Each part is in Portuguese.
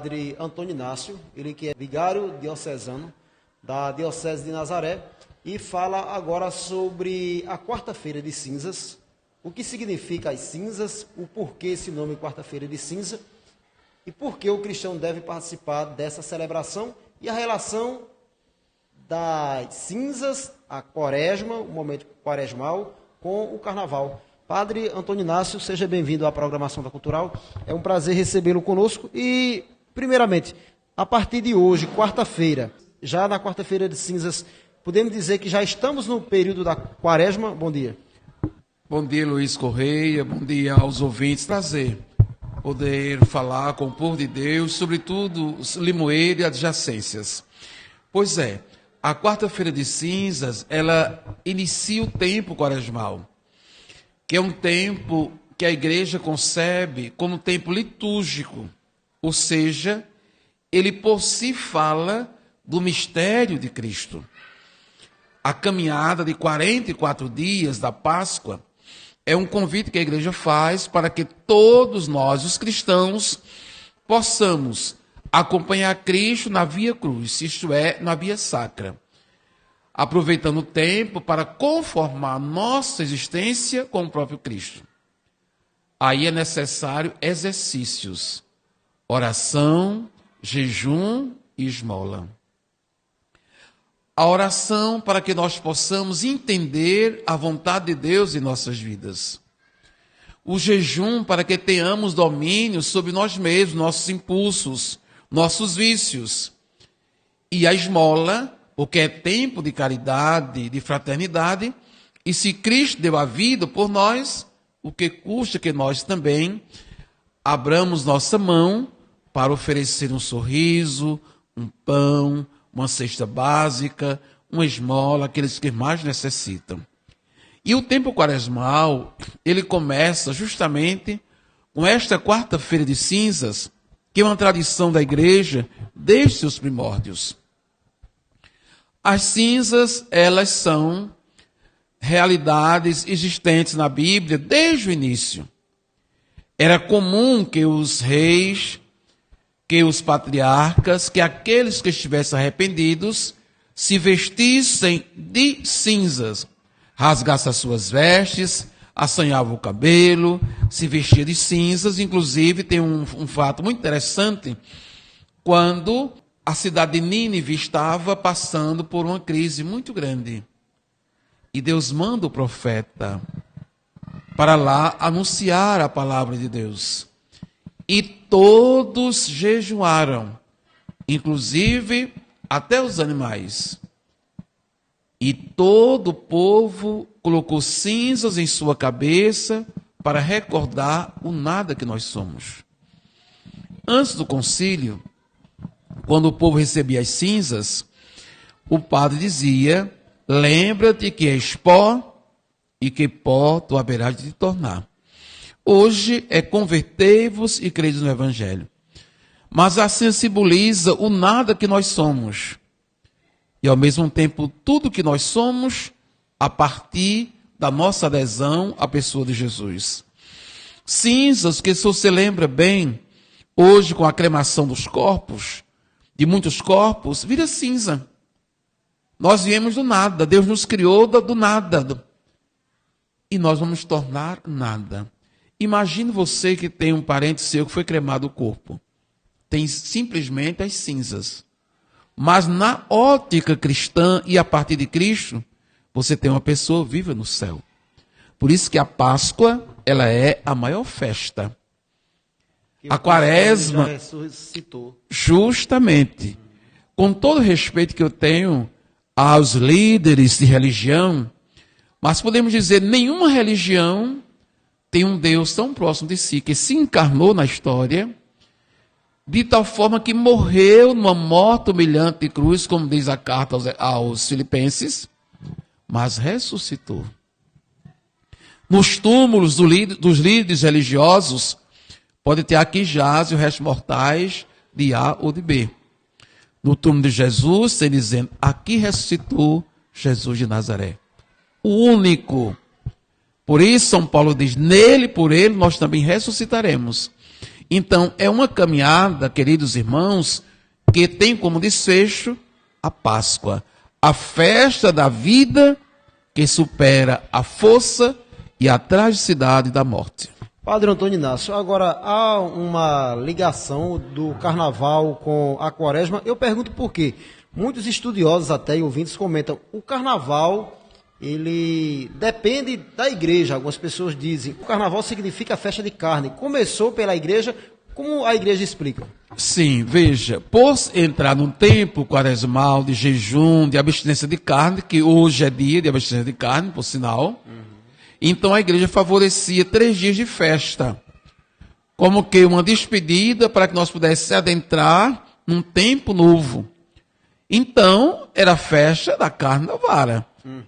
Padre Antônio Inácio, ele que é vigário diocesano da Diocese de Nazaré, e fala agora sobre a quarta-feira de cinzas, o que significa as cinzas, o porquê esse nome quarta-feira de cinza, e por que o cristão deve participar dessa celebração, e a relação das cinzas, a quaresma, o momento quaresmal, com o carnaval. Padre Antônio Inácio, seja bem-vindo à programação da Cultural. É um prazer recebê-lo conosco. E, primeiramente, a partir de hoje, quarta-feira, já na quarta-feira de cinzas, podemos dizer que já estamos no período da quaresma? Bom dia. Bom dia, Luiz Correia. Bom dia aos ouvintes. Prazer poder falar com o povo de Deus, sobretudo Limoeiro e adjacências. Pois é, a quarta-feira de cinzas, ela inicia o tempo quaresmal, que é um tempo que a igreja concebe como tempo litúrgico, ou seja, ele por si fala do mistério de Cristo. A caminhada de 44 dias da Páscoa é um convite que a igreja faz para que todos nós, os cristãos, possamos acompanhar Cristo na via cruz, isto é, na via sacra, aproveitando o tempo para conformar nossa existência com o próprio Cristo. Aí é necessário exercícios, oração, jejum e esmola. A oração para que nós possamos entender a vontade de Deus em nossas vidas. O jejum para que tenhamos domínio sobre nós mesmos, nossos impulsos, nossos vícios. E a esmola, porque é tempo de caridade, de fraternidade, e se Cristo deu a vida por nós, o que custa que nós também abramos nossa mão para oferecer um sorriso, um pão, uma cesta básica, uma esmola, aqueles que mais necessitam. E o tempo quaresmal, ele começa justamente com esta quarta-feira de cinzas, que é uma tradição da igreja desde seus primórdios. As cinzas, elas são realidades existentes na Bíblia desde o início. Era comum que os reis, que os patriarcas, que aqueles que estivessem arrependidos, se vestissem de cinzas, rasgassem as suas vestes, assanhavam o cabelo, se vestia de cinzas. Inclusive, tem um fato muito interessante, quando a cidade de Nínive estava passando por uma crise muito grande. E Deus manda o profeta para lá anunciar a palavra de Deus. E todos jejuaram, inclusive até os animais. E todo o povo colocou cinzas em sua cabeça para recordar o nada que nós somos. Antes do concílio, quando o povo recebia as cinzas, o padre dizia: lembra-te que és pó e que pó tu haverás de te tornar. Hoje é convertei-vos e credes no Evangelho. Mas assim simboliza o nada que nós somos. E ao mesmo tempo tudo que nós somos a partir da nossa adesão à pessoa de Jesus. Cinzas, que se você lembra bem, hoje com a cremação dos corpos, de muitos corpos, vira cinza. Nós viemos do nada, Deus nos criou do nada. E nós vamos tornar nada. Imagine você que tem um parente seu que foi cremado o corpo. Tem simplesmente as cinzas. Mas na ótica cristã e a partir de Cristo, você tem uma pessoa viva no céu. Por isso que a Páscoa, ela é a maior festa. A Quaresma, justamente, com todo o respeito que eu tenho aos líderes de religião, mas podemos dizer, nenhuma religião tem um Deus tão próximo de si, que se encarnou na história, de tal forma que morreu numa morte humilhante de cruz, como diz a carta aos Filipenses, mas ressuscitou. Nos túmulos dos líderes religiosos, pode ter aqui jaz os restos mortais de A ou de B. No túmulo de Jesus, tem dizendo, aqui ressuscitou Jesus de Nazaré. O único. Por isso, São Paulo diz, nele, por ele, nós também ressuscitaremos. Então, é uma caminhada, queridos irmãos, que tem como desfecho a Páscoa, a festa da vida que supera a força e a tragicidade da morte. Padre Antônio Inácio, agora há uma ligação do carnaval com a quaresma. Eu pergunto por quê. Muitos estudiosos até e ouvintes comentam, o carnaval, ele depende da igreja. Algumas pessoas dizem, o carnaval significa a festa de carne. Começou pela igreja, como a igreja explica? Sim, veja, por entrar num tempo quaresmal de jejum, de abstinência de carne, que hoje é dia de abstinência de carne, por sinal, então a igreja favorecia 3 dias de festa, como que uma despedida para que nós pudéssemos adentrar num tempo novo. Então, era a festa da carne da vara,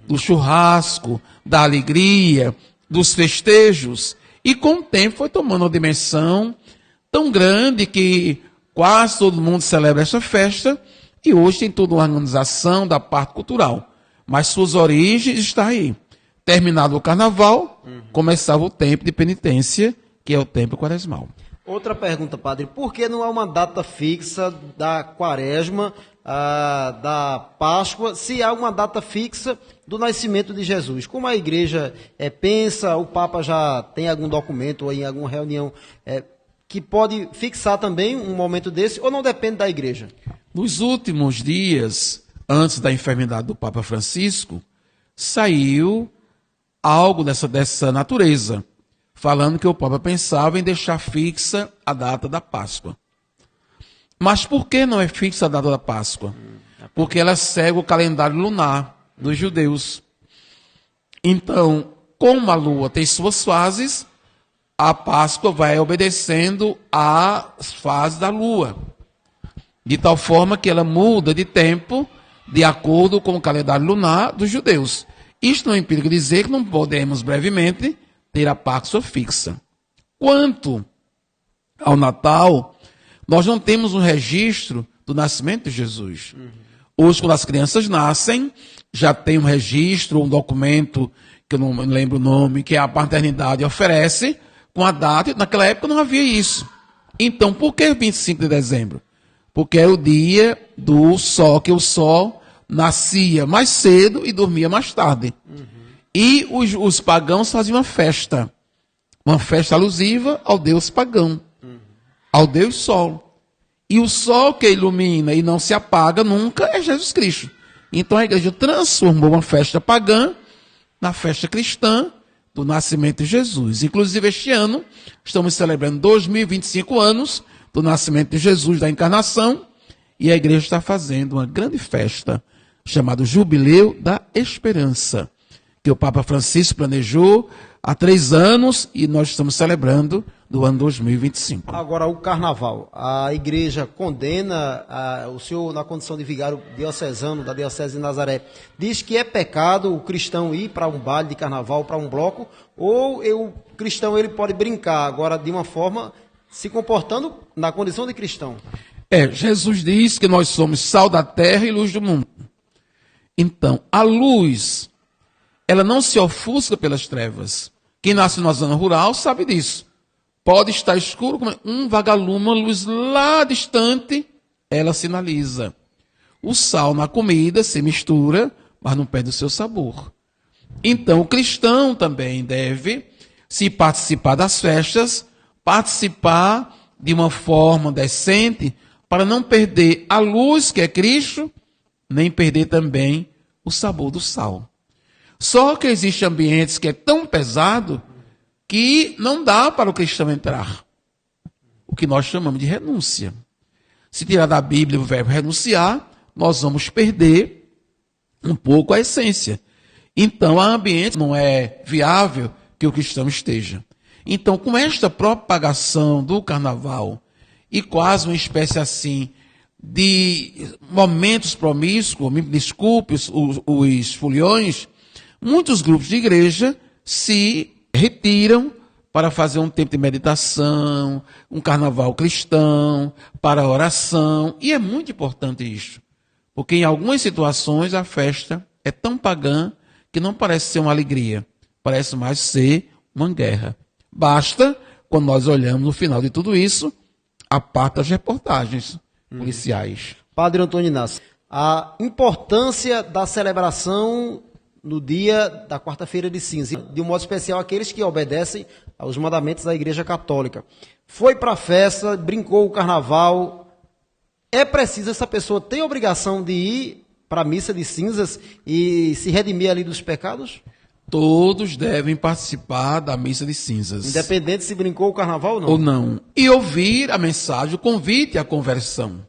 do churrasco, da alegria, dos festejos, e com o tempo foi tomando uma dimensão tão grande que quase todo mundo celebra essa festa, e hoje tem toda uma organização da parte cultural. Mas suas origens estão aí. Terminado o carnaval, começava o tempo de penitência, que é o tempo quaresmal. Outra pergunta, padre. Por que não há uma data fixa da quaresma, da Páscoa, se há uma data fixa do nascimento de Jesus? Como a igreja pensa, o Papa já tem algum documento ou em alguma reunião que pode fixar também um momento desse, ou não depende da igreja? Nos últimos dias, antes da enfermidade do Papa Francisco, saiu algo dessa natureza, falando que o Papa pensava em deixar fixa a data da Páscoa. Mas por que não é fixa a data da Páscoa? Porque ela segue o calendário lunar dos judeus. Então, como a lua tem suas fases, a Páscoa vai obedecendo às fases da lua, de tal forma que ela muda de tempo de acordo com o calendário lunar dos judeus. Isto não implica dizer que não podemos brevemente ter a Páscoa fixa. Quanto ao Natal, nós não temos um registro do nascimento de Jesus. Hoje, quando as crianças nascem, já tem um registro, um documento, que eu não lembro o nome, que a paternidade oferece, com a data. Naquela época não havia isso. Então, por que 25 de dezembro? Porque é o dia do sol, que o sol nascia mais cedo e dormia mais tarde. E os pagãos faziam uma festa alusiva ao deus pagão, ao deus sol. E o sol que ilumina e não se apaga nunca é Jesus Cristo. Então a igreja transformou uma festa pagã na festa cristã do nascimento de Jesus. Inclusive este ano estamos celebrando 2025 anos do nascimento de Jesus, da encarnação, e a igreja está fazendo uma grande festa chamada Jubileu da Esperança, que o Papa Francisco planejou há 3 anos e nós estamos celebrando do ano 2025. Agora, o carnaval. A igreja condena, o senhor, na condição de vigário diocesano da Diocese de Nazaré, diz que é pecado o cristão ir para um baile de carnaval, para um bloco, ou o cristão ele pode brincar agora de uma forma se comportando na condição de cristão? Jesus diz que nós somos sal da terra e luz do mundo. Então, a luz, ela não se ofusca pelas trevas. Quem nasce na zona rural sabe disso. Pode estar escuro, como um vagalume, uma luz lá distante, ela sinaliza. O sal na comida se mistura, mas não perde o seu sabor. Então, o cristão também deve, se participar das festas, participar de uma forma decente, para não perder a luz que é Cristo, nem perder também o sabor do sal. Só que existem ambientes que é tão pesado que não dá para o cristão entrar. O que nós chamamos de renúncia. Se tirar da Bíblia o verbo renunciar, nós vamos perder um pouco a essência. Então, há ambiente não é viável que o cristão esteja. Então, com esta propagação do carnaval, e quase uma espécie assim de momentos promíscuos, me desculpe os foliões, muitos grupos de igreja se retiram para fazer um tempo de meditação, um carnaval cristão, para oração, e é muito importante isso, porque em algumas situações a festa é tão pagã que não parece ser uma alegria, parece mais ser uma guerra. Basta, quando nós olhamos no final de tudo isso, a parte das reportagens policiais. Padre Antônio Inácio, a importância da celebração no dia da quarta-feira de cinza, de um modo especial aqueles que obedecem aos mandamentos da Igreja Católica. Foi para a festa, brincou o carnaval, é preciso essa pessoa ter obrigação de ir para a missa de cinzas e se redimir ali dos pecados? Todos devem participar da missa de cinzas. Independente se brincou o carnaval ou não. Ou não. E ouvir a mensagem, o convite à conversão.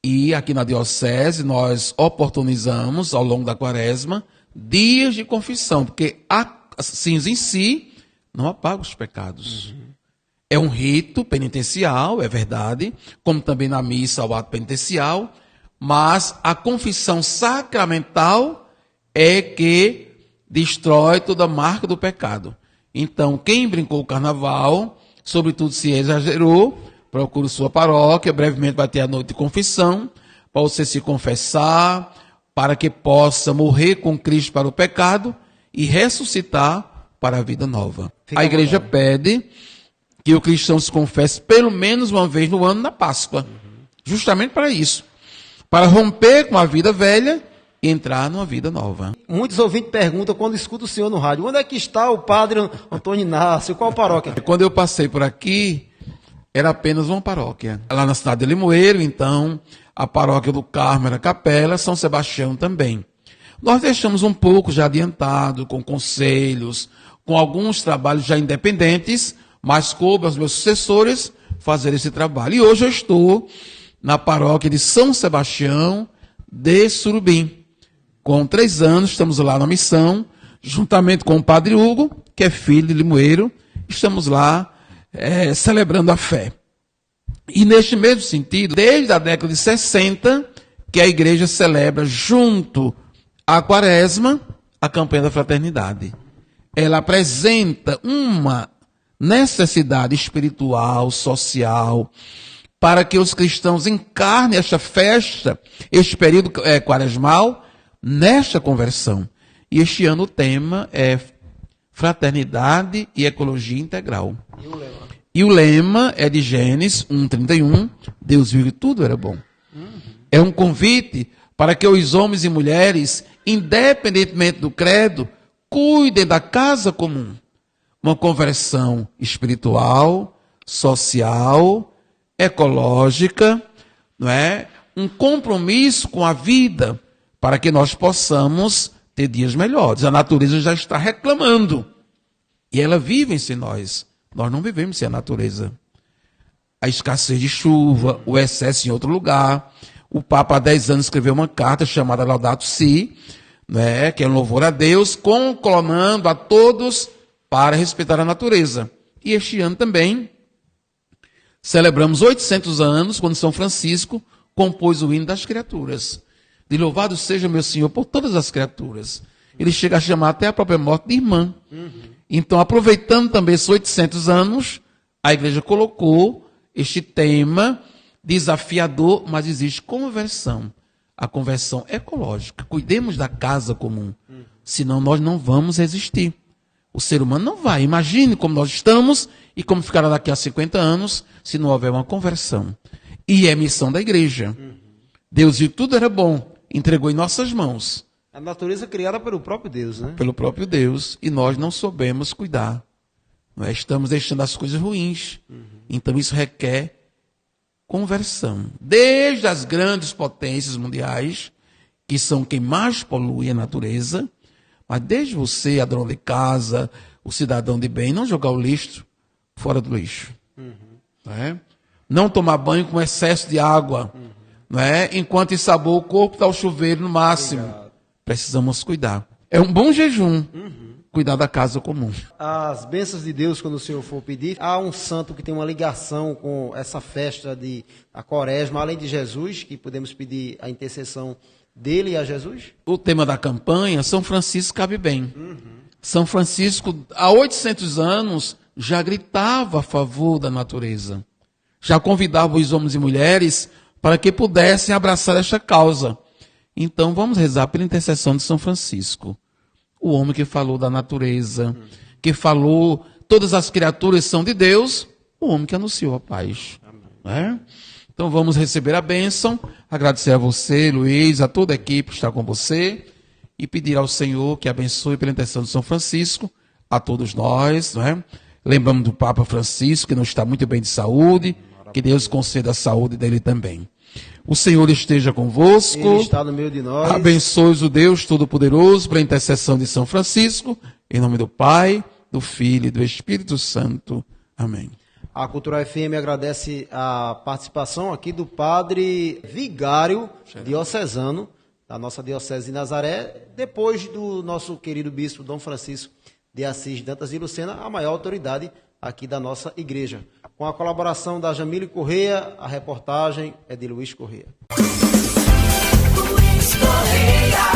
E aqui na Diocese nós oportunizamos, ao longo da quaresma, dias de confissão, porque a cinza em si não apaga os pecados. É um rito penitencial, é verdade, como também na missa o ato penitencial, mas a confissão sacramental é que destrói toda a marca do pecado. Então, quem brincou o carnaval, sobretudo se exagerou, procure sua paróquia, brevemente vai ter a noite de confissão, para você se confessar, para que possa morrer com Cristo para o pecado e ressuscitar para a vida nova. A igreja pede que o cristão se confesse pelo menos uma vez no ano na Páscoa, justamente para isso, para romper com a vida velha e entrar numa vida nova. Muitos ouvintes perguntam quando escutam o senhor no rádio, onde é que está o padre Antônio Inácio, qual paróquia? Quando eu passei por aqui, era apenas uma paróquia. Lá na cidade de Limoeiro, então, a paróquia do Carmo era Capela, São Sebastião também. Nós deixamos um pouco já adiantado, com conselhos, com alguns trabalhos já independentes, mas coube aos meus sucessores fazer esse trabalho. E hoje eu estou na paróquia de São Sebastião de Surubim. Com 3 anos, estamos lá na missão, juntamente com o padre Hugo, que é filho de Limoeiro, estamos lá celebrando a fé. E neste mesmo sentido, desde a década de 60, que a igreja celebra junto à quaresma a campanha da fraternidade. Ela apresenta uma necessidade espiritual, social, para que os cristãos encarnem esta festa, este período quaresmal, nesta conversão. E este ano o tema é Fraternidade e Ecologia Integral. E o lema é de Gênesis 1:31, Deus viu que tudo era bom. É um convite para que os homens e mulheres, independentemente do credo, cuidem da casa comum. Uma conversão espiritual, social, ecológica, não é? Um compromisso com a vida para que nós possamos ter dias melhores. A natureza já está reclamando e ela vive sem nós. Nós não vivemos sem a natureza. A escassez de chuva, o excesso em outro lugar. O Papa há 10 anos escreveu uma carta chamada Laudato Si, né, que é um louvor a Deus, conclamando a todos para respeitar a natureza. E este ano também celebramos 800 anos, quando São Francisco compôs o hino das criaturas. De louvado seja meu Senhor por todas as criaturas. Ele chega a chamar até a própria morte de irmã. Então, aproveitando também esses 800 anos, a igreja colocou este tema desafiador, mas existe conversão. A conversão ecológica. Cuidemos da casa comum, senão nós não vamos resistir. O ser humano não vai. Imagine como nós estamos e como ficará daqui a 50 anos se não houver uma conversão. E é missão da igreja. Deus viu que tudo era bom, entregou em nossas mãos. A natureza criada pelo próprio Deus, né? Pelo próprio Deus, e nós não soubemos cuidar. Nós estamos deixando as coisas ruins. Então isso requer conversão. Desde as grandes potências mundiais, que são quem mais polui a natureza, mas desde você, a dona de casa, o cidadão de bem, não jogar o lixo fora do lixo. Não tomar banho com excesso de água. Não é? Enquanto ensabou o corpo, está o chuveiro no máximo. Obrigado. Precisamos cuidar. É um bom jejum. Cuidar da casa comum. As bênçãos de Deus, quando o senhor for pedir, há um santo que tem uma ligação com essa festa da quaresma, além de Jesus, que podemos pedir a intercessão dele e a Jesus? O tema da campanha, São Francisco cabe bem. São Francisco, há 800 anos, já gritava a favor da natureza. Já convidava os homens e mulheres para que pudessem abraçar esta causa. Então, vamos rezar pela intercessão de São Francisco. O homem que falou da natureza, que falou todas as criaturas são de Deus, o homem que anunciou a paz. Amém. né? Então vamos receber a bênção, agradecer a você, Luiz, a toda a equipe que está com você e pedir ao Senhor que abençoe pela intercessão de São Francisco a todos nós, né? Lembramos do Papa Francisco, que não está muito bem de saúde, que Deus conceda a saúde dele também. O Senhor esteja convosco. Ele está no meio de nós. Abençoe o Deus Todo-Poderoso pela intercessão de São Francisco, em nome do Pai, do Filho e do Espírito Santo. Amém. A Cultura FM agradece a participação aqui do padre vigário diocesano da nossa Diocese de Nazaré, depois do nosso querido bispo Dom Francisco de Assis Dantas de Lucena, a maior autoridade aqui da nossa igreja. Com a colaboração da Jamile Correia, a reportagem é de Luiz Correia. Luiz Correia.